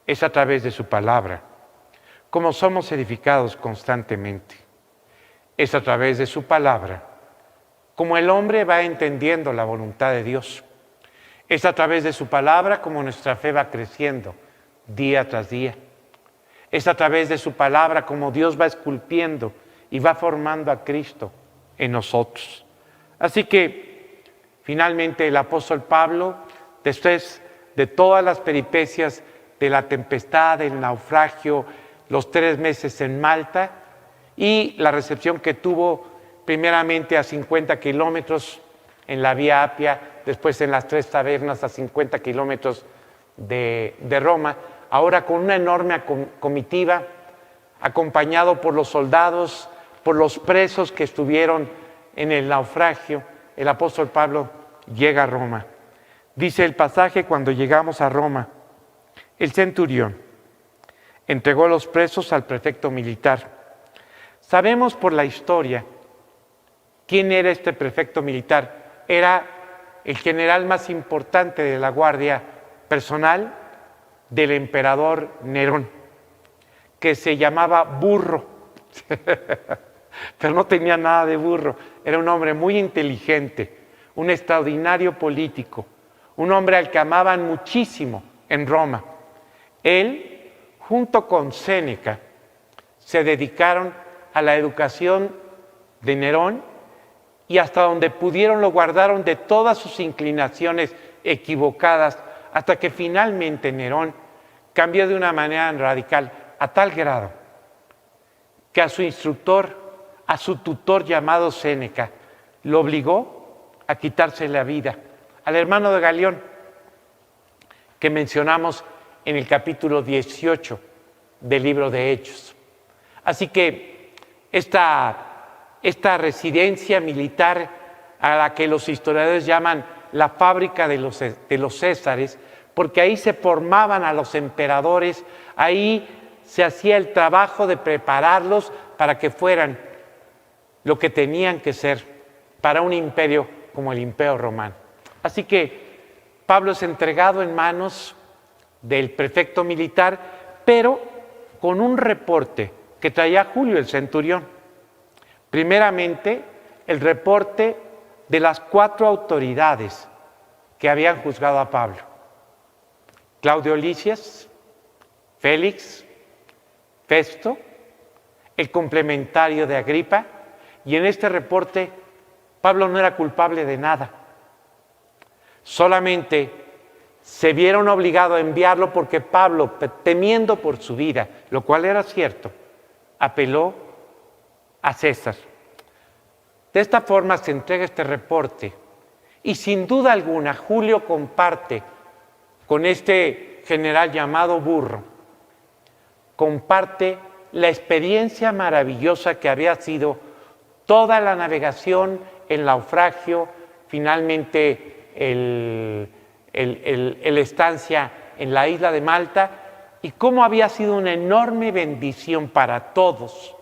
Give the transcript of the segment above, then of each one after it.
es a través de su palabra, como somos edificados constantemente. Es a través de su palabra, como el hombre va entendiendo la voluntad de Dios. Es a través de su palabra como nuestra fe va creciendo día tras día. Es a través de su palabra como Dios va esculpiendo y va formando a Cristo en nosotros. Así que, finalmente, el apóstol Pablo, después de todas las peripecias de la tempestad, del naufragio, los 3 meses en Malta y la recepción que tuvo primeramente a 50 kilómetros en la Vía Apia, después en las 3 tabernas a 50 kilómetros de Roma, ahora con una enorme comitiva, acompañado por los soldados, por los presos que estuvieron en el naufragio, el apóstol Pablo llega a Roma. Dice el pasaje: cuando llegamos a Roma, el centurión entregó los presos al prefecto militar. Sabemos por la historia quién era este prefecto militar. Era el general más importante de la guardia personal del emperador Nerón, que se llamaba Burro, pero no tenía nada de burro. Era un hombre muy inteligente, un extraordinario político, un hombre al que amaban muchísimo en Roma. Él, junto con Séneca, se dedicaron a la educación de Nerón y hasta donde pudieron lo guardaron de todas sus inclinaciones equivocadas, hasta que finalmente Nerón cambió de una manera radical, a tal grado que a su instructor, a su tutor llamado Séneca, lo obligó a quitarse la vida, al hermano de Galión, que mencionamos en el capítulo 18 del libro de Hechos. Así que esta residencia militar, a la que los historiadores llaman la fábrica de los Césares, porque ahí se formaban a los emperadores, ahí se hacía el trabajo de prepararlos para que fueran lo que tenían que ser para un imperio como el Imperio Romano. Así que Pablo es entregado en manos del prefecto militar, pero con un reporte que traía Julio, el centurión. Primeramente, el reporte de las 4 autoridades que habían juzgado a Pablo: Claudio Lisias, Félix, Festo, el complementario de Agripa, y en este reporte Pablo no era culpable de nada. Solamente se vieron obligados a enviarlo porque Pablo, temiendo por su vida, lo cual era cierto, apeló a César. De esta forma se entrega este reporte y sin duda alguna Julio comparte con este general llamado Burro, comparte la experiencia maravillosa que había sido toda la navegación, el naufragio, finalmente el estancia en la isla de Malta, y cómo había sido una enorme bendición para todos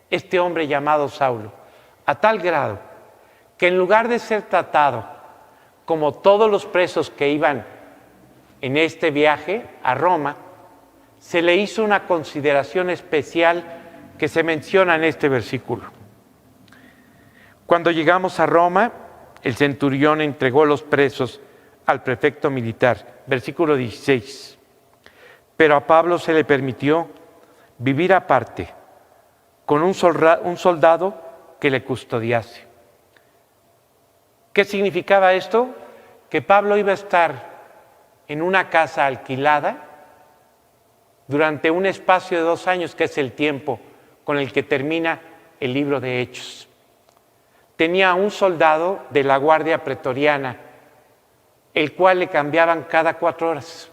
este hombre llamado Saulo, a tal grado que en lugar de ser tratado como todos los presos que iban en este viaje a Roma, se le hizo una consideración especial que se menciona en este versículo. Cuando llegamos a Roma, el centurión entregó los presos al prefecto militar. Versículo 16. Pero a Pablo se le permitió vivir aparte, con un soldado que le custodiase. ¿Qué significaba esto? Que Pablo iba a estar en una casa alquilada durante un espacio de 2 años, que es el tiempo con el que termina el libro de Hechos. Tenía un soldado de la guardia pretoriana, el cual le cambiaban cada 4 horas.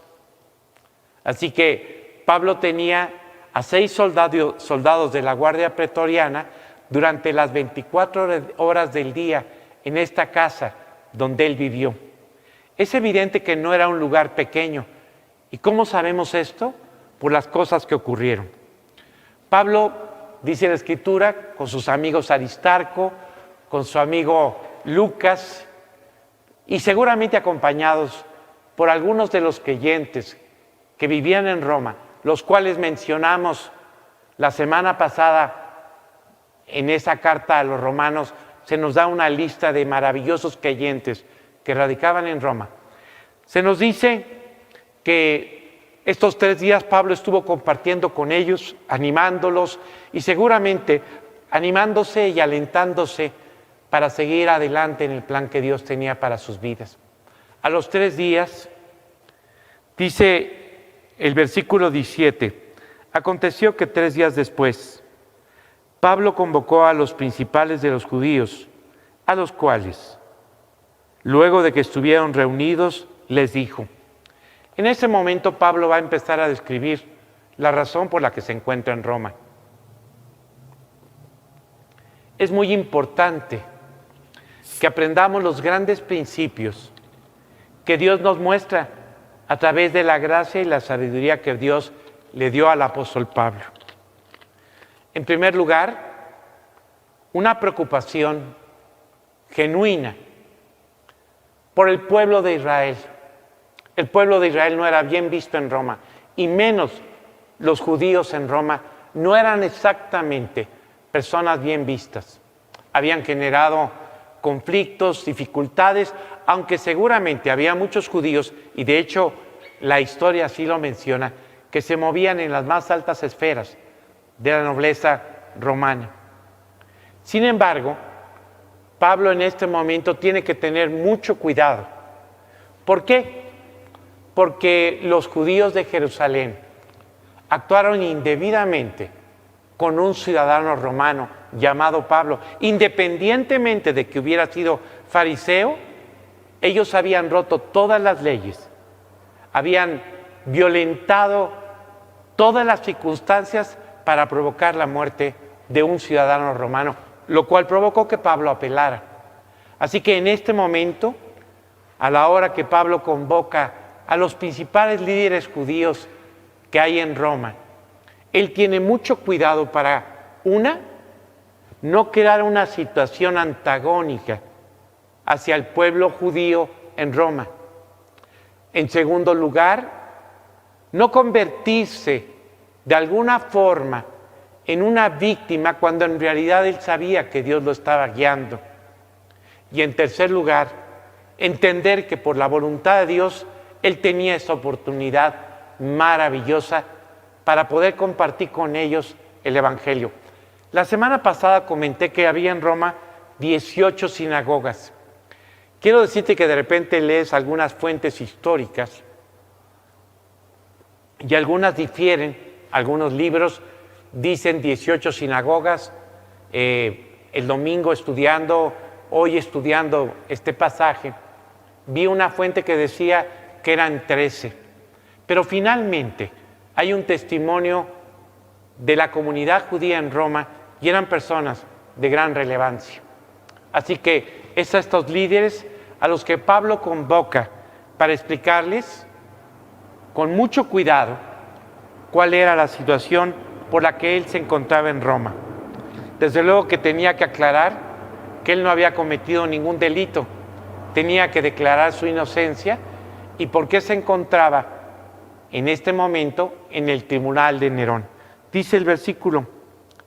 Así que Pablo tenía a 6 soldados de la guardia pretoriana durante las 24 horas del día en esta casa donde él vivió. Es evidente que no era un lugar pequeño. ¿Y cómo sabemos esto? Por las cosas que ocurrieron. Pablo, dice la Escritura, con sus amigos Aristarco, con su amigo Lucas, y seguramente acompañados por algunos de los creyentes que vivían en Roma, los cuales mencionamos la semana pasada en esa carta a los romanos. Se nos da una lista de maravillosos creyentes que radicaban en Roma. Se nos dice que estos 3 días Pablo estuvo compartiendo con ellos, animándolos y seguramente animándose y alentándose para seguir adelante en el plan que Dios tenía para sus vidas. A los 3 días, dice el versículo 17, aconteció que 3 días después, Pablo convocó a los principales de los judíos, a los cuales, luego de que estuvieron reunidos, les dijo. En ese momento Pablo va a empezar a describir la razón por la que se encuentra en Roma. Es muy importante que aprendamos los grandes principios que Dios nos muestra a través de la gracia y la sabiduría que Dios le dio al apóstol Pablo. En primer lugar, una preocupación genuina por el pueblo de Israel. El pueblo de Israel no era bien visto en Roma, y menos los judíos en Roma no eran exactamente personas bien vistas. Habían generado conflictos, dificultades, aunque seguramente había muchos judíos, y de hecho la historia así lo menciona, que se movían en las más altas esferas de la nobleza romana. Sin embargo, Pablo en este momento tiene que tener mucho cuidado. ¿Por qué? Porque los judíos de Jerusalén actuaron indebidamente con un ciudadano romano llamado Pablo. Independientemente de que hubiera sido fariseo, ellos habían roto todas las leyes, habían violentado todas las circunstancias para provocar la muerte de un ciudadano romano, lo cual provocó que Pablo apelara. Así que en este momento, a la hora que Pablo convoca a los principales líderes judíos que hay en Roma, él tiene mucho cuidado para, no crear una situación antagónica hacia el pueblo judío en Roma. En segundo lugar, no convertirse de alguna forma en una víctima cuando en realidad él sabía que Dios lo estaba guiando. Y en tercer lugar, entender que por la voluntad de Dios él tenía esa oportunidad maravillosa para poder compartir con ellos el Evangelio. La semana pasada comenté que había en Roma 18 sinagogas. Quiero decirte que de repente lees algunas fuentes históricas y algunas difieren. Algunos libros dicen 18 sinagogas. El domingo hoy estudiando este pasaje, vi una fuente que decía que eran 13. Pero finalmente hay un testimonio de la comunidad judía en Roma y eran personas de gran relevancia. Así que es a estos líderes a los que Pablo convoca para explicarles con mucho cuidado cuál era la situación por la que él se encontraba en Roma. Desde luego que tenía que aclarar que él no había cometido ningún delito, tenía que declarar su inocencia y por qué se encontraba en este momento en el tribunal de Nerón. Dice el versículo,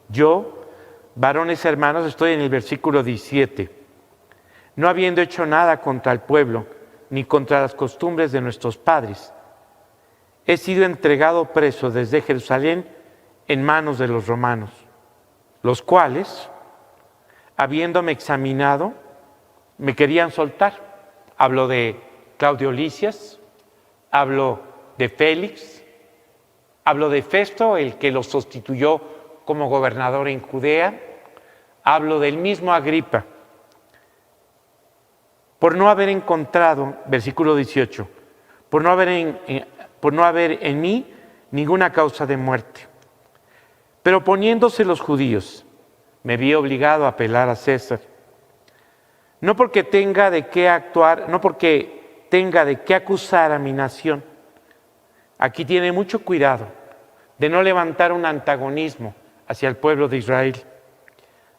yo, varones hermanos, estoy en el versículo 17, no habiendo hecho nada contra el pueblo, ni contra las costumbres de nuestros padres, he sido entregado preso desde Jerusalén en manos de los romanos, los cuales, habiéndome examinado, me querían soltar. Hablo de Claudio Lisias, hablo de Félix, hablo de Festo, el que lo sustituyó como gobernador en Judea, hablo del mismo Agripa, por no haber encontrado, versículo 18, por no haber en mí ninguna causa de muerte. Pero poniéndose los judíos, me vi obligado a apelar a César, no porque tenga de qué actuar, no porque tenga de qué acusar a mi nación. Aquí tiene mucho cuidado de no levantar un antagonismo hacia el pueblo de Israel.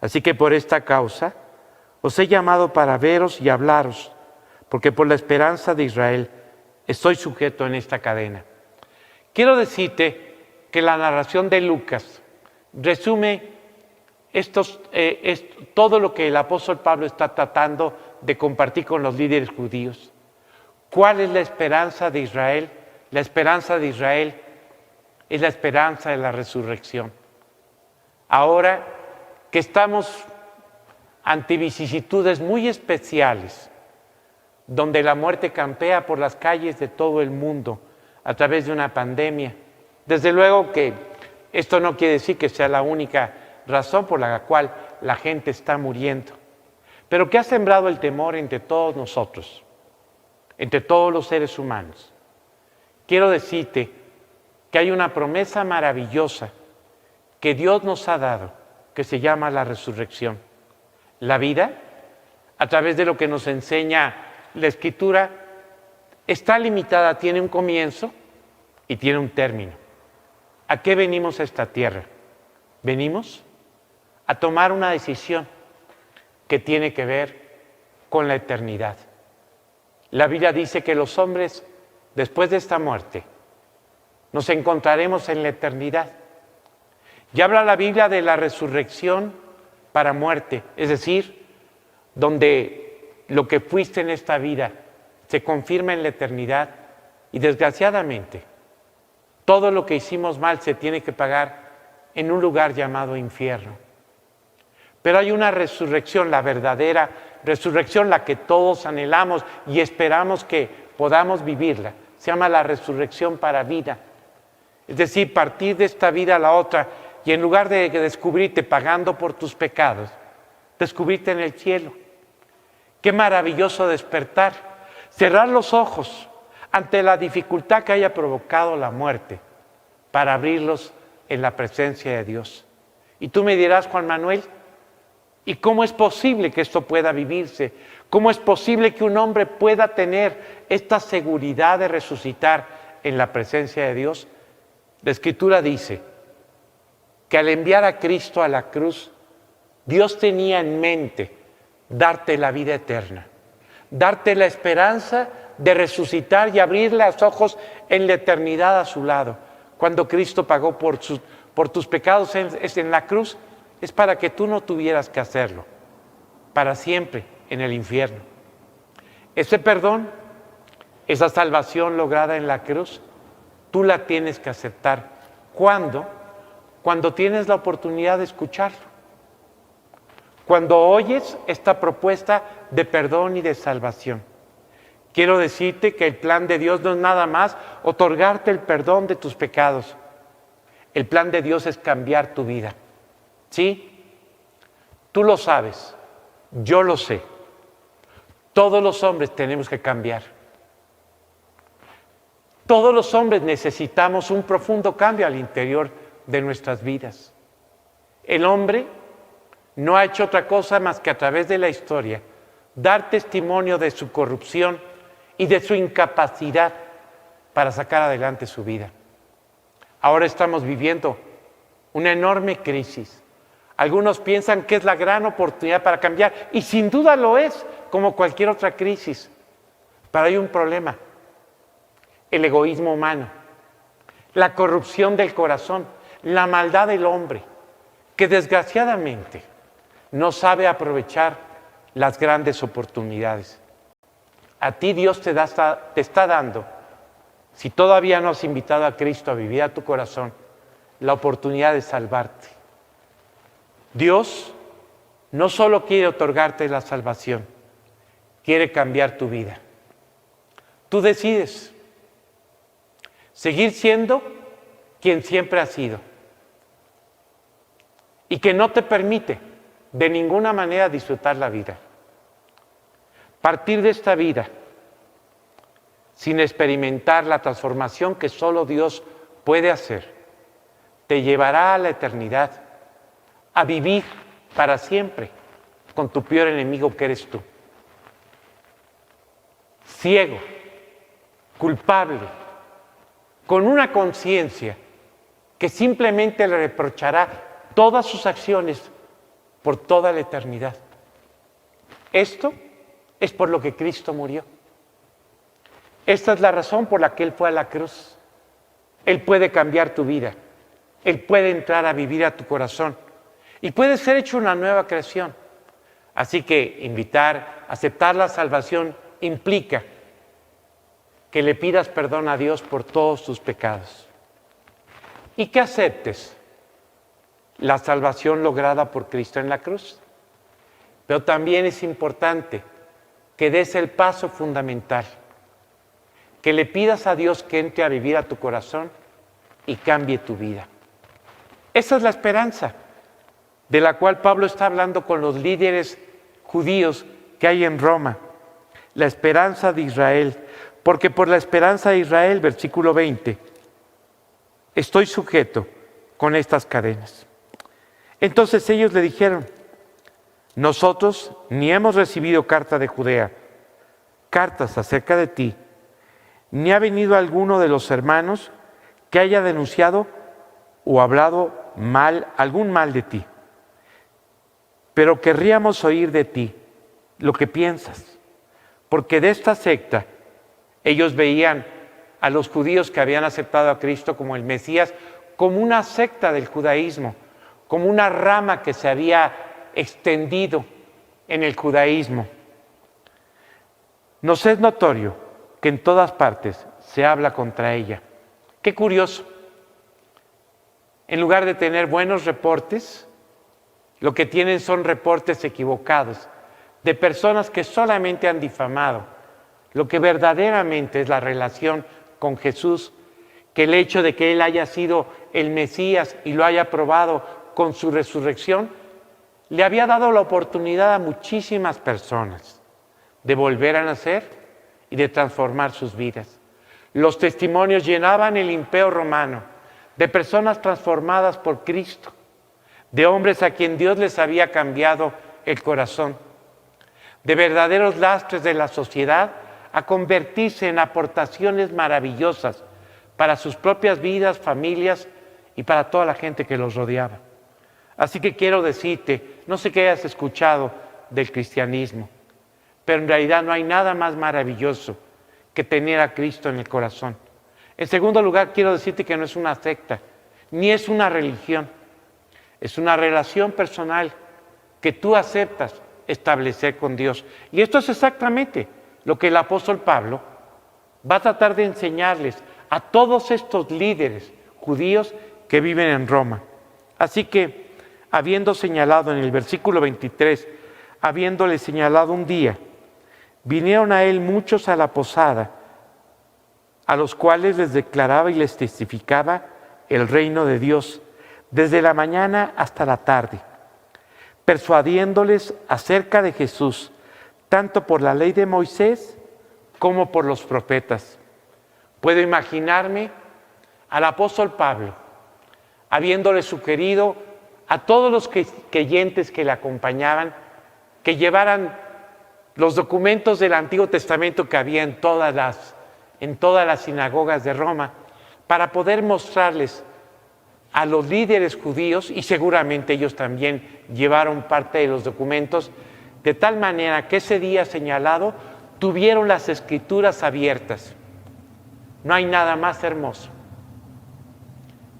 Así que por esta causa os he llamado para veros y hablaros, porque por la esperanza de Israel estoy sujeto en esta cadena. Quiero decirte que la narración de Lucas resume todo lo que el apóstol Pablo está tratando de compartir con los líderes judíos. ¿Cuál es la esperanza de Israel? La esperanza de Israel es la esperanza de la resurrección. Ahora que estamos ante vicisitudes muy especiales, donde la muerte campea por las calles de todo el mundo a través de una pandemia. Desde luego que esto no quiere decir que sea la única razón por la cual la gente está muriendo, pero que ha sembrado el temor entre todos nosotros, entre todos los seres humanos. Quiero decirte que hay una promesa maravillosa que Dios nos ha dado, que se llama la resurrección. La vida, a través de lo que nos enseña la Escritura, está limitada, tiene un comienzo y tiene un término. ¿A qué venimos a esta tierra? Venimos a tomar una decisión que tiene que ver con la eternidad. La Biblia dice que los hombres, después de esta muerte, nos encontraremos en la eternidad. Y habla la Biblia de la resurrección para muerte, es decir, donde lo que fuiste en esta vida se confirma en la eternidad y desgraciadamente todo lo que hicimos mal se tiene que pagar en un lugar llamado infierno. Pero hay una resurrección, la verdadera resurrección, la que todos anhelamos y esperamos que podamos vivirla. Se llama la resurrección para vida. Es decir, partir de esta vida a la otra y en lugar de descubrirte pagando por tus pecados, descubrirte en el cielo. Qué maravilloso despertar, cerrar los ojos ante la dificultad que haya provocado la muerte para abrirlos en la presencia de Dios. Y tú me dirás, Juan Manuel, ¿y cómo es posible que esto pueda vivirse? ¿Cómo es posible que un hombre pueda tener esta seguridad de resucitar en la presencia de Dios? La Escritura dice que al enviar a Cristo a la cruz, Dios tenía en mente darte la vida eterna, darte la esperanza de resucitar y abrir los ojos en la eternidad a su lado. Cuando Cristo pagó por tus pecados en la cruz, es para que tú no tuvieras que hacerlo, para siempre en el infierno. Ese perdón, esa salvación lograda en la cruz, tú la tienes que aceptar. ¿Cuándo? Cuando tienes la oportunidad de escucharlo. Cuando oyes esta propuesta de perdón y de salvación. Quiero decirte que el plan de Dios no es nada más otorgarte el perdón de tus pecados. El plan de Dios es cambiar tu vida. ¿Sí? Tú lo sabes, yo lo sé. Todos los hombres tenemos que cambiar. Todos los hombres necesitamos un profundo cambio al interior de nuestras vidas. El hombre no ha hecho otra cosa más que a través de la historia dar testimonio de su corrupción y de su incapacidad para sacar adelante su vida. Ahora estamos viviendo una enorme crisis. Algunos piensan que es la gran oportunidad para cambiar, y sin duda lo es, como cualquier otra crisis. Pero hay un problema: el egoísmo humano, la corrupción del corazón, la maldad del hombre, que desgraciadamente no sabe aprovechar las grandes oportunidades. A ti Dios te está dando, si todavía no has invitado a Cristo a vivir a tu corazón, la oportunidad de salvarte. Dios no solo quiere otorgarte la salvación, quiere cambiar tu vida. Tú decides seguir siendo quien siempre has sido y que no te permite de ninguna manera disfrutar la vida. Partir de esta vida sin experimentar la transformación que solo Dios puede hacer, te llevará a la eternidad, a vivir para siempre con tu peor enemigo que eres tú. Ciego, culpable, con una conciencia que simplemente le reprochará todas sus acciones por toda la eternidad. Esto es por lo que Cristo murió. Esta es la razón por la que Él fue a la cruz, Él puede cambiar tu vida. Él puede entrar a vivir a tu corazón. Y puede ser hecho una nueva creación. Así que invitar, aceptar la salvación implica que le pidas perdón a Dios por todos tus pecados. Y que aceptes la salvación lograda por Cristo en la cruz. Pero también es importante que des el paso fundamental, que le pidas a Dios que entre a vivir a tu corazón y cambie tu vida. Esa es la esperanza de la cual Pablo está hablando con los líderes judíos que hay en Roma. La esperanza de Israel, porque por la esperanza de Israel, versículo 20, estoy sujeto con estas cadenas. Entonces ellos le dijeron, nosotros ni hemos recibido carta de Judea, cartas acerca de ti, ni ha venido alguno de los hermanos que haya denunciado o hablado mal, algún mal de ti. Pero querríamos oír de ti lo que piensas, porque de esta secta ellos veían a los judíos que habían aceptado a Cristo como el Mesías, como una secta del judaísmo, como una rama que se había extendido en el judaísmo. Nos es notorio que en todas partes se habla contra ella. Qué curioso. En lugar de tener buenos reportes, lo que tienen son reportes equivocados de personas que solamente han difamado lo que verdaderamente es la relación con Jesús, que el hecho de que Él haya sido el Mesías y lo haya probado con su resurrección, le había dado la oportunidad a muchísimas personas de volver a nacer y de transformar sus vidas. Los testimonios llenaban el imperio romano de personas transformadas por Cristo, de hombres a quien Dios les había cambiado el corazón, de verdaderos lastres de la sociedad a convertirse en aportaciones maravillosas para sus propias vidas, familias y para toda la gente que los rodeaba. Así que quiero decirte, no sé qué hayas escuchado del cristianismo, pero en realidad no hay nada más maravilloso que tener a Cristo en el corazón. En segundo lugar, quiero decirte que no es una secta, ni es una religión. Es una relación personal que tú aceptas establecer con Dios. Y esto es exactamente lo que el apóstol Pablo va a tratar de enseñarles a todos estos líderes judíos que viven en Roma. Así que, habiendo señalado en el versículo 23, habiéndole señalado un día, vinieron a él muchos a la posada, a los cuales les declaraba y les testificaba el reino de Dios, desde la mañana hasta la tarde, persuadiéndoles acerca de Jesús, tanto por la ley de Moisés como por los profetas. Puedo imaginarme al apóstol Pablo, habiéndole sugerido a todos los creyentes que le acompañaban, que llevaran los documentos del Antiguo Testamento que había en todas las sinagogas de Roma, para poder mostrarles a los líderes judíos, y seguramente ellos también llevaron parte de los documentos, de tal manera que ese día señalado tuvieron las Escrituras abiertas. No hay nada más hermoso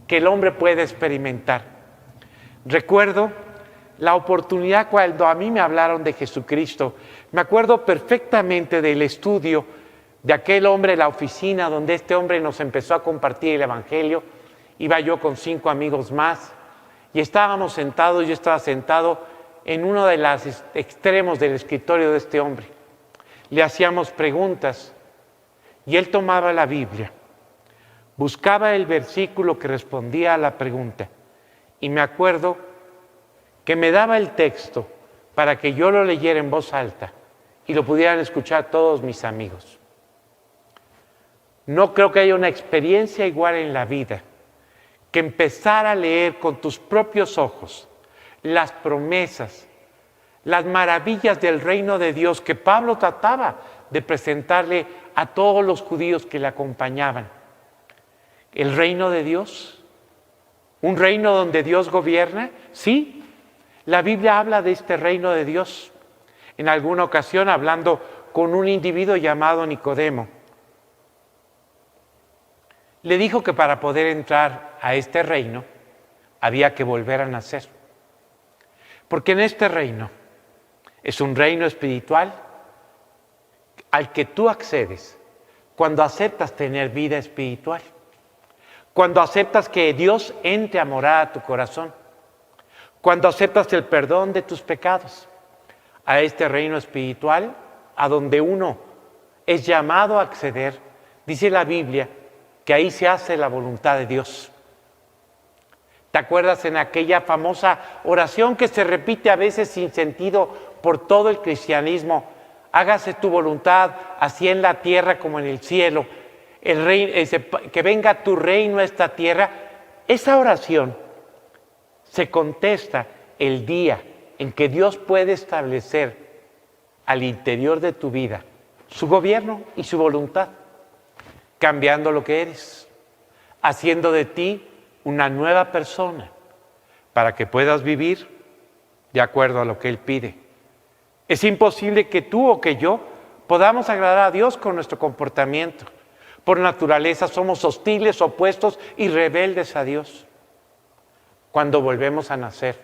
que el hombre pueda experimentar. Recuerdo la oportunidad cuando a mí me hablaron de Jesucristo. Me acuerdo perfectamente del estudio de aquel hombre en la oficina donde este hombre nos empezó a compartir el Evangelio. Iba yo con 5 amigos más y estábamos sentados, yo estaba sentado en uno de los extremos del escritorio de este hombre. Le hacíamos preguntas y él tomaba la Biblia, buscaba el versículo que respondía a la pregunta y me acuerdo que me daba el texto para que yo lo leyera en voz alta y lo pudieran escuchar todos mis amigos. No creo que haya una experiencia igual en la vida que empezar a leer con tus propios ojos las promesas, las maravillas del reino de Dios que Pablo trataba de presentarle a todos los judíos que le acompañaban. El reino de Dios, un reino donde Dios gobierna, sí, la Biblia habla de este reino de Dios. En alguna ocasión hablando con un individuo llamado Nicodemo. le dijo que para poder entrar a este reino había que volver a nacer. Porque en este reino es un reino espiritual al que tú accedes cuando aceptas tener vida espiritual, cuando aceptas que Dios entre a morar a tu corazón, cuando aceptas el perdón de tus pecados. A este reino espiritual, a donde uno es llamado a acceder, dice la Biblia que ahí se hace la voluntad de Dios. ¿Te acuerdas en aquella famosa oración que se repite a veces sin sentido por todo el cristianismo? Hágase tu voluntad, así en la tierra como en el cielo. Que venga tu reino a esta tierra. Esa oración se contesta el día en que Dios puede establecer al interior de tu vida su gobierno y su voluntad, cambiando lo que eres, haciendo de ti una nueva persona para que puedas vivir de acuerdo a lo que Él pide. Es imposible que tú o que yo podamos agradar a Dios con nuestro comportamiento. Por naturaleza somos hostiles, opuestos y rebeldes a Dios. Cuando volvemos a nacer,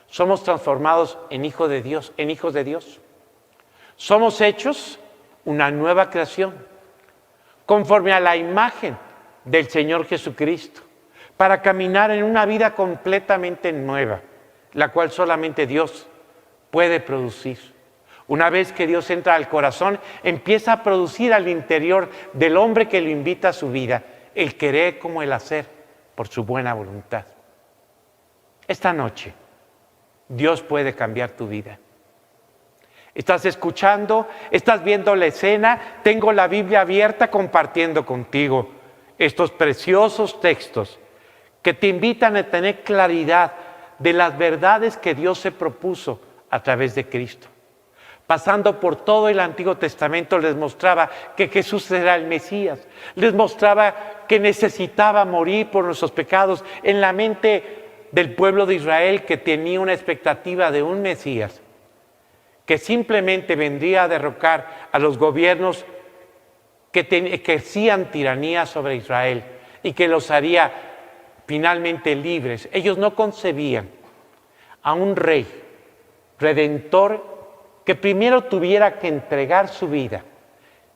somos transformados en hijos de Dios, en hijos de Dios. Somos hechos una nueva creación, conforme a la imagen del Señor Jesucristo, para caminar en una vida completamente nueva, la cual solamente Dios puede producir. Una vez que Dios entra al corazón, empieza a producir al interior del hombre que lo invita a su vida, el querer como el hacer, por su buena voluntad. Esta noche, Dios puede cambiar tu vida. Estás escuchando, estás viendo la escena, tengo la Biblia abierta compartiendo contigo estos preciosos textos que te invitan a tener claridad de las verdades que Dios se propuso a través de Cristo. Pasando por todo el Antiguo Testamento les mostraba que Jesús era el Mesías, les mostraba que necesitaba morir por nuestros pecados. En la mente del pueblo de Israel, que tenía una expectativa de un Mesías que simplemente vendría a derrocar a los gobiernos que ejercían tiranía sobre Israel y que los haría finalmente libres. Ellos no concebían a un rey redentor que primero tuviera que entregar su vida,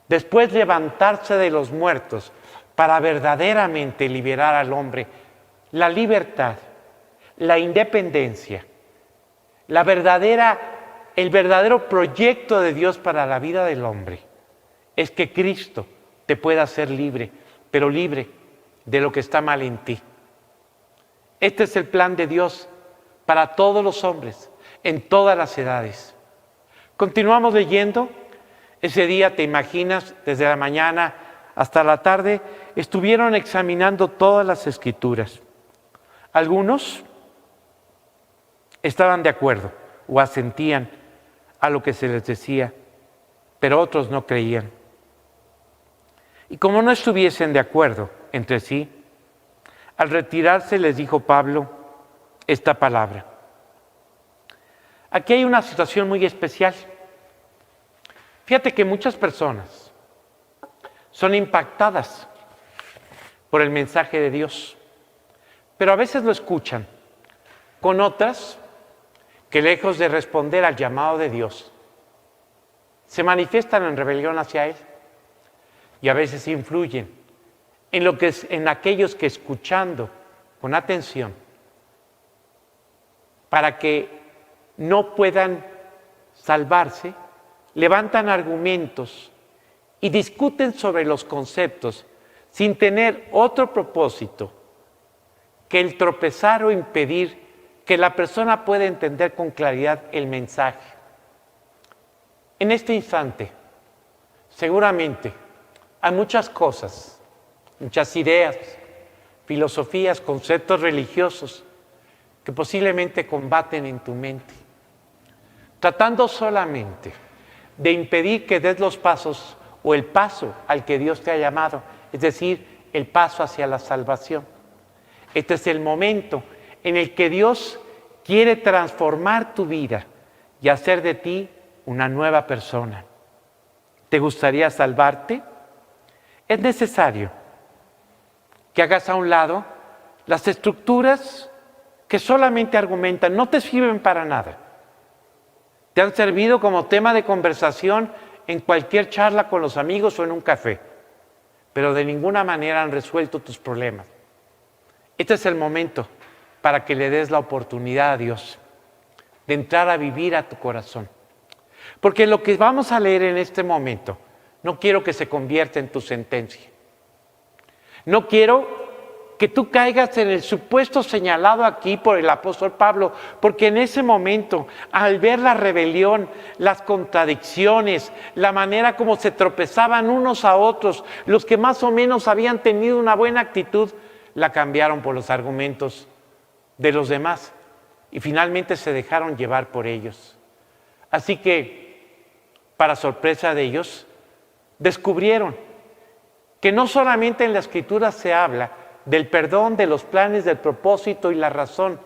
después levantarse de los muertos para verdaderamente liberar al hombre. La libertad, la independencia, el verdadero proyecto de Dios para la vida del hombre es que Cristo te pueda hacer libre, pero libre de lo que está mal en ti. Este es el plan de Dios para todos los hombres, en todas las edades. Continuamos leyendo. Ese día, te imaginas, desde la mañana hasta la tarde, estuvieron examinando todas las Escrituras. Algunos estaban de acuerdo o asentían a lo que se les decía, pero otros no creían. Y como no estuviesen de acuerdo entre sí, al retirarse les dijo Pablo esta palabra. Aquí hay una situación muy especial. Fíjate que muchas personas son impactadas por el mensaje de Dios, pero a veces lo escuchan, con otras que lejos de responder al llamado de Dios, se manifiestan en rebelión hacia Él y a veces influyen en aquellos que, escuchando con atención, para que no puedan salvarse, levantan argumentos y discuten sobre los conceptos sin tener otro propósito que el tropezar o impedir que la persona pueda entender con claridad el mensaje. En este instante, seguramente hay muchas cosas, muchas ideas, filosofías, conceptos religiosos que posiblemente combaten en tu mente, tratando solamente de impedir que des los pasos o el paso al que Dios te ha llamado, es decir, el paso hacia la salvación. Este es el momento en el que Dios quiere transformar tu vida y hacer de ti una nueva persona. ¿Te gustaría salvarte? Es necesario que hagas a un lado las estructuras que solamente argumentan, no te sirven para nada. Te han servido como tema de conversación en cualquier charla con los amigos o en un café, pero de ninguna manera han resuelto tus problemas. Este es el momento para que le des la oportunidad a Dios de entrar a vivir a tu corazón. Porque lo que vamos a leer en este momento, no quiero que se convierta en tu sentencia. No quiero que tú caigas en el supuesto señalado aquí por el apóstol Pablo, porque en ese momento, al ver la rebelión, las contradicciones, la manera como se tropezaban unos a otros, los que más o menos habían tenido una buena actitud, la cambiaron por los argumentos de los demás y finalmente se dejaron llevar por ellos. Así que, para sorpresa de ellos, descubrieron que no solamente en la Escritura se habla del perdón, de los planes, del propósito y la razón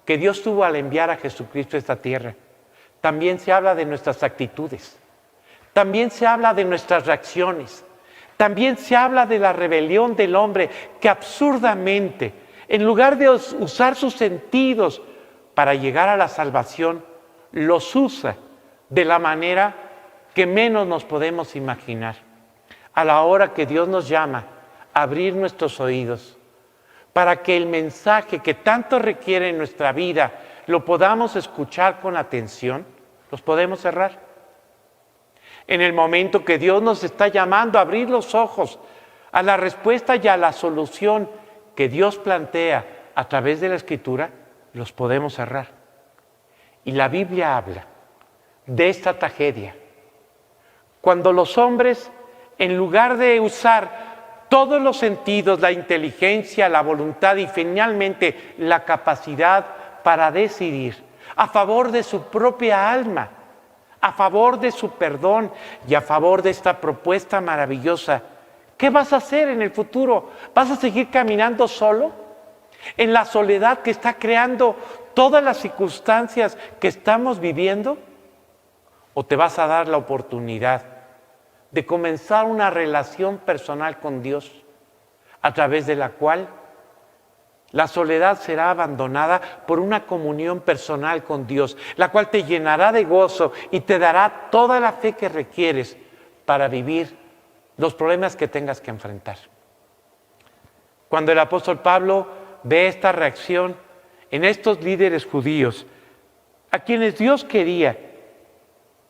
que Dios tuvo al enviar a Jesucristo a esta tierra. También se habla de nuestras actitudes, también se habla de nuestras reacciones, también se habla de la rebelión del hombre que absurdamente, en lugar de usar sus sentidos para llegar a la salvación, los usa de la manera que menos nos podemos imaginar. A la hora que Dios nos llama a abrir nuestros oídos para que el mensaje que tanto requiere en nuestra vida lo podamos escuchar con atención, los podemos cerrar. En el momento que Dios nos está llamando a abrir los ojos a la respuesta y a la solución que Dios plantea a través de la Escritura, los podemos cerrar. Y la Biblia habla de esta tragedia. Cuando los hombres, en lugar de usar todos los sentidos, la inteligencia, la voluntad y finalmente la capacidad para decidir a favor de su propia alma, a favor de su perdón y a favor de esta propuesta maravillosa, ¿qué vas a hacer en el futuro? ¿Vas a seguir caminando solo? ¿En la soledad que está creando todas las circunstancias que estamos viviendo? ¿O te vas a dar la oportunidad de comenzar una relación personal con Dios, a través de la cual la soledad será abandonada por una comunión personal con Dios, la cual te llenará de gozo y te dará toda la fe que requieres para vivir los problemas que tengas que enfrentar? Cuando el apóstol Pablo ve esta reacción en estos líderes judíos, a quienes Dios quería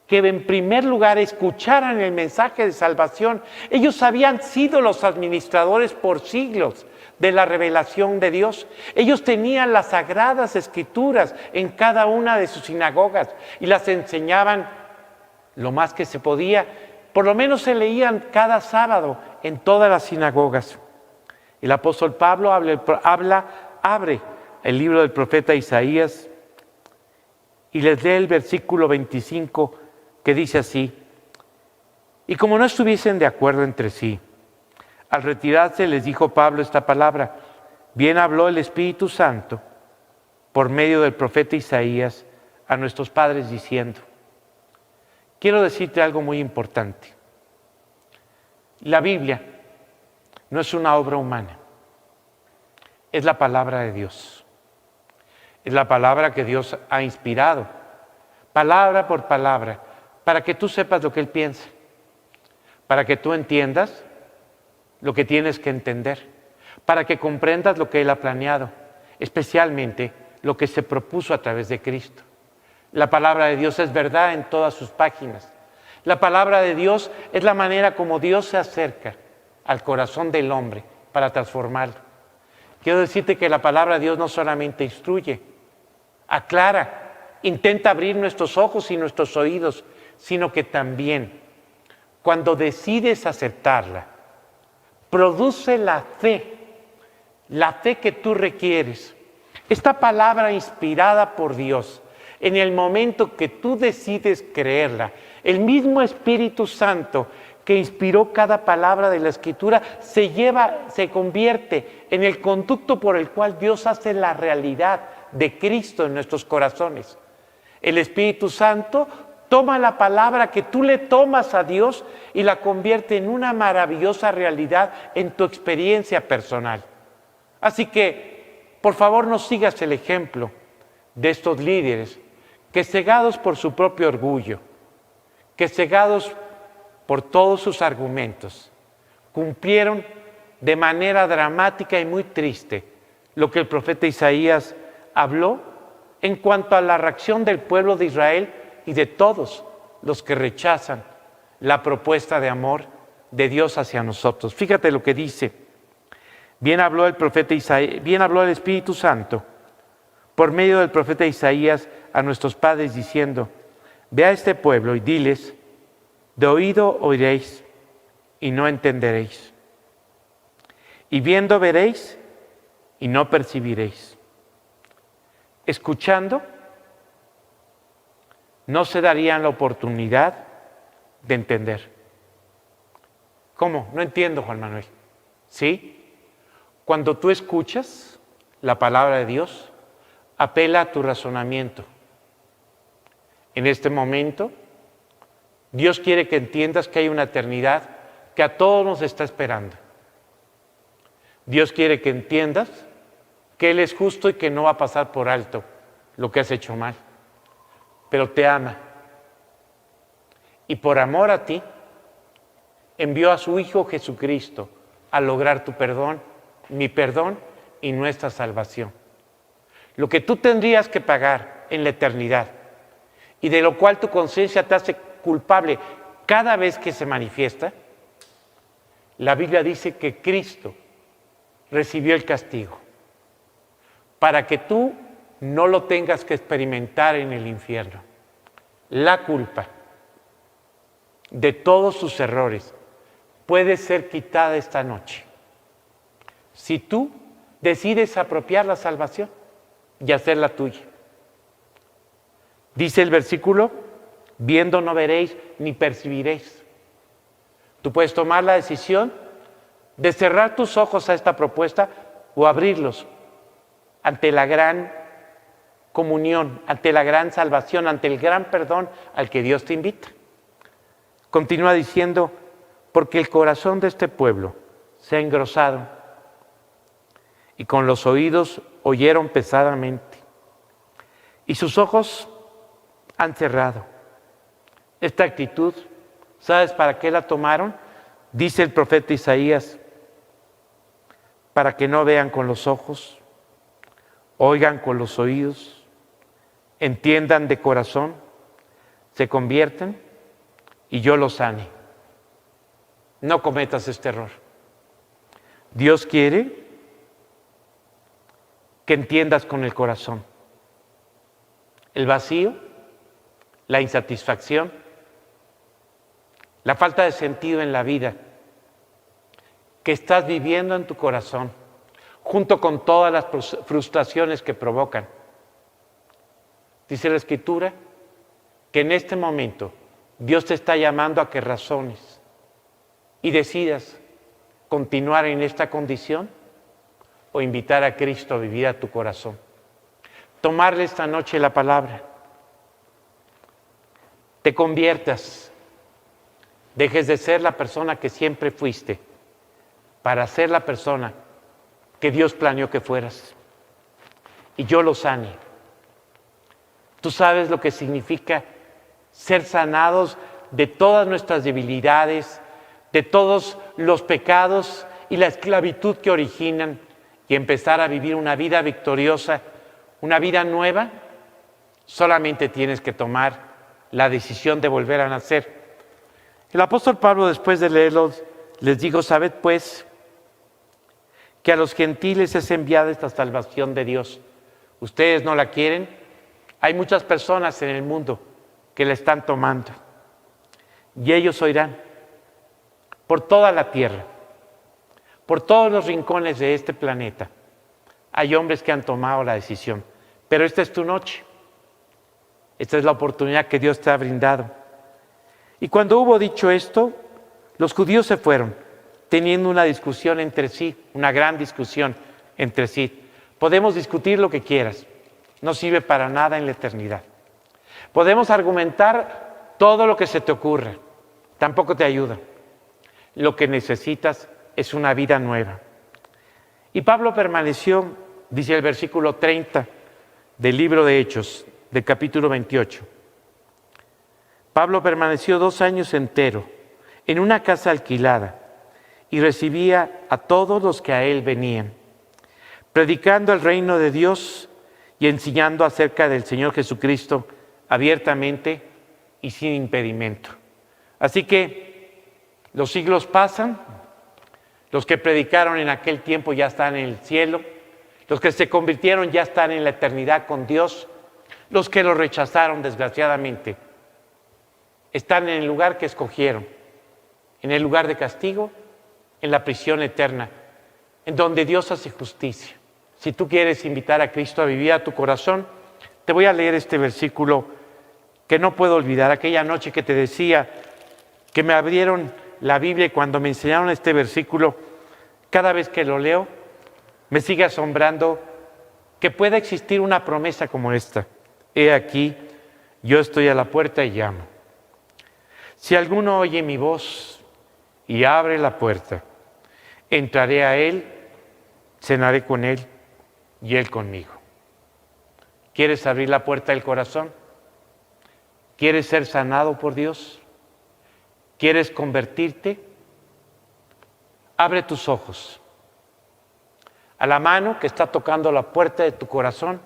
que en primer lugar escucharan el mensaje de salvación. Ellos habían sido los administradores por siglos de la revelación de Dios. Ellos tenían las sagradas escrituras en cada una de sus sinagogas y las enseñaban lo más que se podía. Por lo menos se leían cada sábado en todas las sinagogas. El apóstol Pablo abre el libro del profeta Isaías y les lee el versículo 25, que dice así: y como no estuviesen de acuerdo entre sí, al retirarse les dijo Pablo esta palabra: bien habló el Espíritu Santo por medio del profeta Isaías a nuestros padres diciendo. Quiero decirte algo muy importante. La Biblia no es una obra humana, es la palabra de Dios. Es la palabra que Dios ha inspirado, palabra por palabra, para que tú sepas lo que Él piensa, para que tú entiendas lo que tienes que entender, para que comprendas lo que Él ha planeado, especialmente lo que se propuso a través de Cristo. La palabra de Dios es verdad en todas sus páginas. La palabra de Dios es la manera como Dios se acerca al corazón del hombre para transformarlo. Quiero decirte que la palabra de Dios no solamente instruye, aclara, intenta abrir nuestros ojos y nuestros oídos, sino que también, cuando decides aceptarla, produce la fe que tú requieres. Esta palabra inspirada por Dios, en el momento que tú decides creerla, el mismo Espíritu Santo que inspiró cada palabra de la Escritura se convierte en el conducto por el cual Dios hace la realidad de Cristo en nuestros corazones. El Espíritu Santo toma la palabra que tú le tomas a Dios y la convierte en una maravillosa realidad en tu experiencia personal. Así que, por favor, no sigas el ejemplo de estos líderes que, cegados por su propio orgullo, que cegados por todos sus argumentos, cumplieron de manera dramática y muy triste lo que el profeta Isaías habló en cuanto a la reacción del pueblo de Israel y de todos los que rechazan la propuesta de amor de Dios hacia nosotros. Fíjate lo que dice. Bien habló el profeta Isaías, bien habló el Espíritu Santo por medio del profeta Isaías a nuestros padres diciendo: ve a este pueblo y diles, de oído oiréis y no entenderéis, y viendo veréis y no percibiréis. Escuchando, no se darían la oportunidad de entender. ¿Cómo? No entiendo, Juan Manuel. ¿Sí? Cuando tú escuchas la palabra de Dios, apela a tu razonamiento. En este momento, Dios quiere que entiendas que hay una eternidad que a todos nos está esperando. Dios quiere que entiendas que Él es justo y que no va a pasar por alto lo que has hecho mal, pero te ama. Y por amor a ti, envió a su Hijo Jesucristo a lograr tu perdón, mi perdón y nuestra salvación. Lo que tú tendrías que pagar en la eternidad y de lo cual tu conciencia te hace culpable cada vez que se manifiesta, la Biblia dice que Cristo recibió el castigo para que tú no lo tengas que experimentar en el infierno. La culpa de todos sus errores puede ser quitada esta noche si tú decides apropiar la salvación y hacerla tuya. Dice el versículo: viendo no veréis ni percibiréis. Tú puedes tomar la decisión de cerrar tus ojos a esta propuesta o abrirlos ante la gran comunión, ante la gran salvación, ante el gran perdón al que Dios te invita. Continúa diciendo: porque el corazón de este pueblo se ha engrosado y con los oídos oyeron pesadamente y sus ojos han cerrado. Esta actitud, ¿sabes para qué la tomaron? Dice el profeta Isaías: para que no vean con los ojos, oigan con los oídos, entiendan de corazón, se convierten y yo los sane. No cometas este error. Dios quiere que entiendas con el corazón el vacío, la insatisfacción, la falta de sentido en la vida que estás viviendo en tu corazón, junto con todas las frustraciones que provocan. Dice la Escritura que en este momento Dios te está llamando a que razones y decidas continuar en esta condición o invitar a Cristo a vivir a tu corazón. Tomarle esta noche la palabra, te conviertas, dejes de ser la persona que siempre fuiste para ser la persona que Dios planeó que fueras. Y yo lo sane. Tú sabes lo que significa ser sanados de todas nuestras debilidades, de todos los pecados y la esclavitud que originan, y empezar a vivir una vida victoriosa, una vida nueva. Solamente tienes que tomar la decisión de volver a nacer. El apóstol Pablo, después de leerlos, les dijo: sabed pues que a los gentiles es enviada esta salvación de Dios. Ustedes no la quieren. Hay muchas personas en el mundo que la están tomando. Y ellos oirán por toda la tierra, por todos los rincones de este planeta. Hay hombres que han tomado la decisión. Pero esta es tu noche. Esta es la oportunidad que Dios te ha brindado. Y cuando hubo dicho esto, los judíos se fueron, teniendo una discusión entre sí, una gran discusión entre sí. Podemos discutir lo que quieras, no sirve para nada en la eternidad. Podemos argumentar todo lo que se te ocurra, tampoco te ayuda. Lo que necesitas es una vida nueva. Y Pablo permaneció, dice el versículo 30 del libro de Hechos, del capítulo 28. Pablo permaneció 2 años enteros en una casa alquilada y recibía a todos los que a él venían, predicando el reino de Dios y enseñando acerca del Señor Jesucristo abiertamente y sin impedimento. Así que los siglos pasan, los que predicaron en aquel tiempo ya están en el cielo, los que se convirtieron ya están en la eternidad con Dios, los que lo rechazaron desgraciadamente están en el lugar que escogieron, en el lugar de castigo, en la prisión eterna, en donde Dios hace justicia. Si tú quieres invitar a Cristo a vivir a tu corazón, te voy a leer este versículo que no puedo olvidar. Aquella noche que te decía que me abrieron la Biblia y cuando me enseñaron este versículo, cada vez que lo leo, me sigue asombrando que pueda existir una promesa como esta. He aquí, yo estoy a la puerta y llamo. Si alguno oye mi voz y abre la puerta, entraré a él, cenaré con él y él conmigo. ¿Quieres abrir la puerta del corazón? ¿Quieres ser sanado por Dios? ¿Quieres convertirte? Abre tus ojos a la mano que está tocando la puerta de tu corazón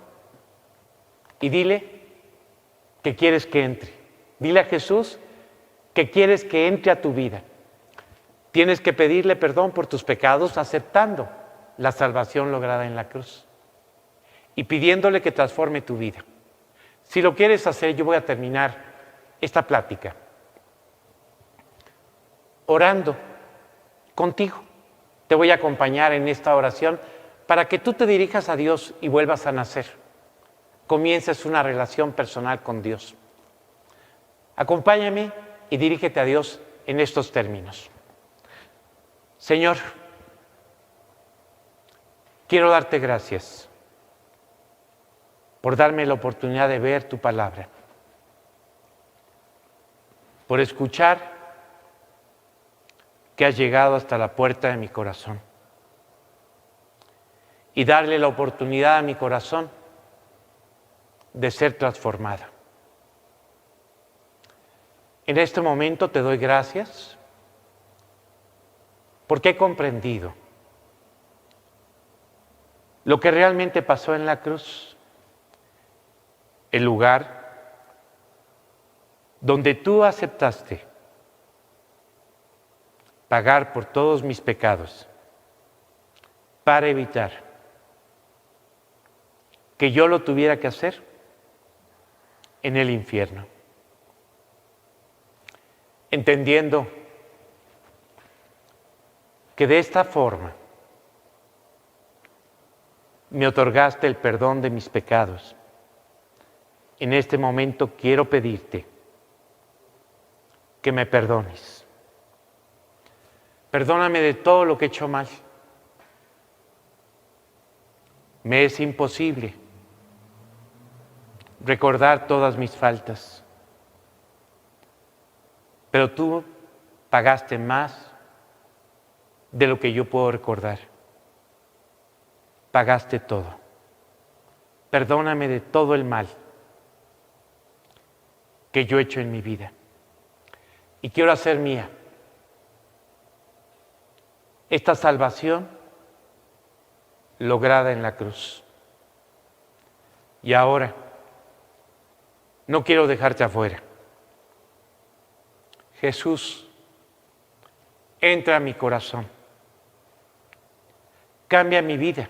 y dile que quieres que entre. Dile a Jesús que quieres que entre a tu vida. Tienes que pedirle perdón por tus pecados aceptando la salvación lograda en la cruz y pidiéndole que transforme tu vida. Si lo quieres hacer, yo voy a terminar esta plática orando contigo. Te voy a acompañar en esta oración para que tú te dirijas a Dios y vuelvas a nacer. Comiences una relación personal con Dios. Acompáñame y dirígete a Dios en estos términos. Señor, quiero darte gracias por darme la oportunidad de ver tu palabra, por escuchar que has llegado hasta la puerta de mi corazón y darle la oportunidad a mi corazón de ser transformado. En este momento te doy gracias porque he comprendido lo que realmente pasó en la cruz, el lugar donde tú aceptaste pagar por todos mis pecados para evitar que yo lo tuviera que hacer en el infierno. Entendiendo que de esta forma me otorgaste el perdón de mis pecados. En este momento quiero pedirte que me perdones. Perdóname de todo lo que he hecho mal. Me es imposible recordar todas mis faltas. Pero tú pagaste más de lo que yo puedo recordar. Pagaste todo. Perdóname de todo el mal que yo he hecho en mi vida. Y quiero hacer mía esta salvación lograda en la cruz. Y ahora no quiero dejarte afuera. Jesús, entra a mi corazón, cambia mi vida,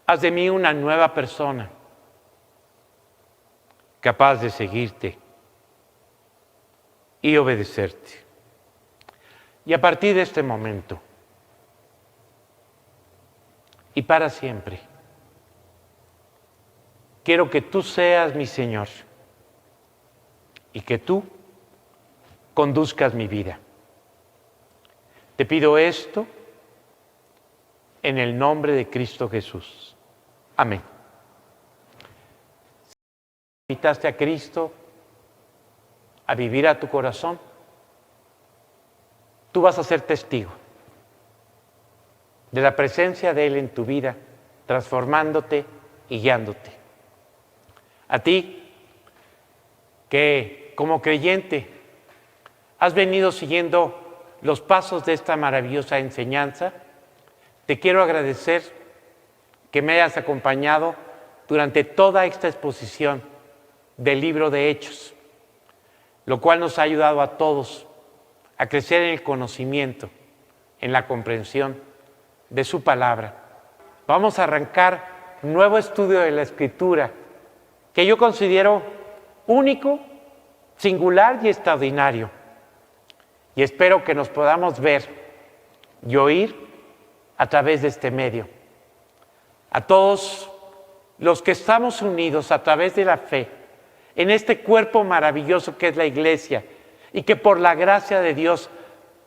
haz de mí una nueva persona, capaz de seguirte y obedecerte. Y a partir de este momento y para siempre, quiero que tú seas mi Señor y que tú conduzcas mi vida. Te pido esto en el nombre de Cristo Jesús. Amén. Si invitaste a Cristo a vivir a tu corazón, tú vas a ser testigo de la presencia de Él en tu vida, transformándote y guiándote. A ti, que como creyente has venido siguiendo los pasos de esta maravillosa enseñanza, te quiero agradecer que me hayas acompañado durante toda esta exposición del libro de Hechos, lo cual nos ha ayudado a todos a crecer en el conocimiento, en la comprensión de su palabra. Vamos a arrancar un nuevo estudio de la Escritura que yo considero único, singular y extraordinario. Y espero que nos podamos ver y oír a través de este medio. A todos los que estamos unidos a través de la fe en este cuerpo maravilloso que es la Iglesia y que por la gracia de Dios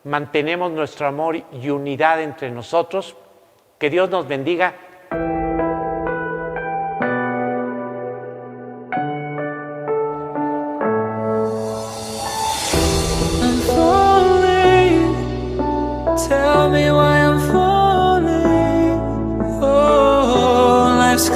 mantenemos nuestro amor y unidad entre nosotros, que Dios nos bendiga. Tell me why I'm falling. Oh, life's